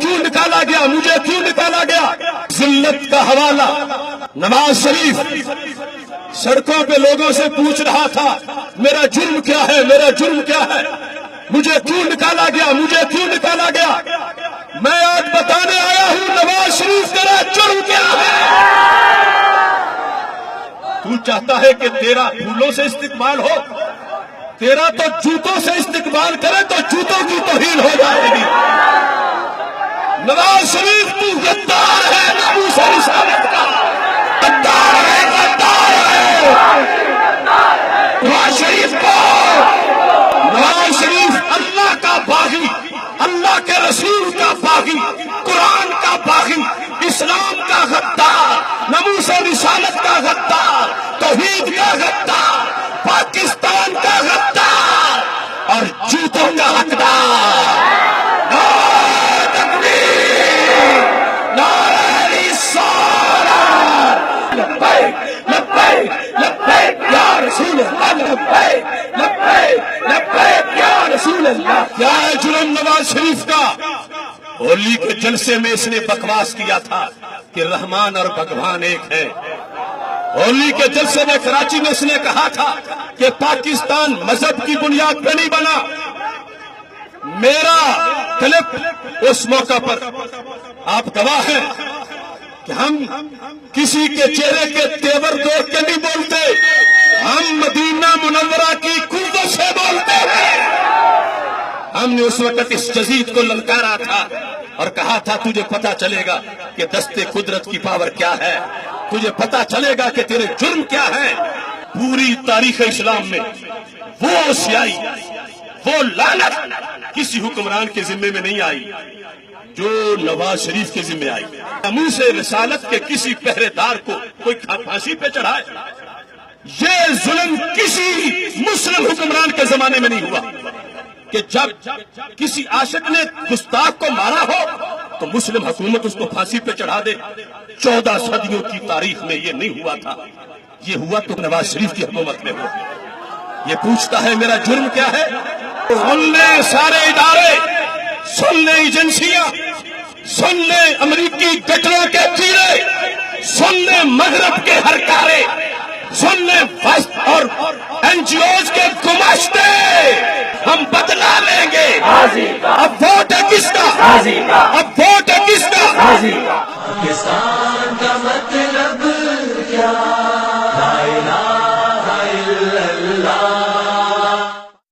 کیوں نکالا گیا، مجھے کیوں نکالا گیا؟ ذلت کا حوالہ۔ نواز شریف سڑکوں پہ لوگوں سے پوچھ رہا تھا میرا جرم کیا ہے، میرا جرم کیا ہے، مجھے کیوں نکالا گیا، مجھے کیوں نکالا گیا؟ میں آج بتانے آیا ہوں نواز شریف تیرا جرم کیا ہے۔ تو چاہتا ہے کہ تیرا پھولوں سے استقبال ہو، تیرا تو جوتوں سے استقبال کرے تو جوتوں کی توہین ہو جائے گی۔ نواز شریف تو غدار ہے، ناموس رسالت کا غدار ہے، غدار ہے۔ نواز شریف کو، نواز شریف اللہ کا باغی، اللہ کے رسول کا باغی، قرآن کا باغی، اسلام کا غدار، ناموس رسالت کا غدار، توحید کا غدار، پاکستان کا غدار اور جوتوں کا حقدار۔ نعرہ تکبیر، نعرہ رسالت، لبیک لبیک لبیک یا رسول اللہ، لبیک لبیک لبیک یا رسول اللہ۔ کیا ہے جرم نواز شریف کا؟ ہولی کے جلسے میں اس نے بکواس کیا تھا کہ رحمان اور بھگوان ایک ہے۔ ہولی کے جلسے میں کراچی میں اس نے کہا تھا کہ پاکستان مذہب کی بنیاد پہ نہیں بنا۔ میرا کلپ اس موقع پر آپ گواہ ہیں کہ ہم کسی کے چہرے کے تیور دیکھ کے نہیں بولتے، ہم مدینہ منورہ کی قوت سے بولتے ہیں۔ ہم نے اس وقت اس جزید کو للکارا تھا اور کہا تھا تجھے پتا چلے گا کہ دستے قدرت کی پاور کیا ہے، تجھے پتا چلے گا کہ تیرے جرم کیا ہے۔ پوری تاریخ اسلام میں وہ سیائی، وہ لعنت کسی حکمران کے ذمے میں نہیں آئی جو نواز شریف کے ذمے آئی۔ ناموس رسالت کے کسی پہرے دار کو کوئی پھانسی پہ چڑھائے، یہ ظلم کسی مسلم حکمران کے زمانے میں نہیں ہوا کہ جب کسی عاشق نے گستاخ کو مارا ہو تو مسلم حکومت اس کو پھانسی پہ چڑھا دے۔ 14 صدیوں کی تاریخ میں یہ نہیں ہوا تھا، یہ ہوا تو نواز شریف کی حکومت میں ہوا۔ یہ پوچھتا ہے میرا جرم کیا ہے؟ سن لیں سارے ادارے، سن لیں ایجنسیاں، سن لیں امریکی گٹروں کے تیرے، سن لیں مغرب کے ہرکارے، سن لیں وسط اور NGOs کے گماشتے، ہم بدلا لیں گے۔ اب ووٹ ہے کس کا؟ اب ووٹ ہے کس کا؟ پاکستان کا مطلب کیا؟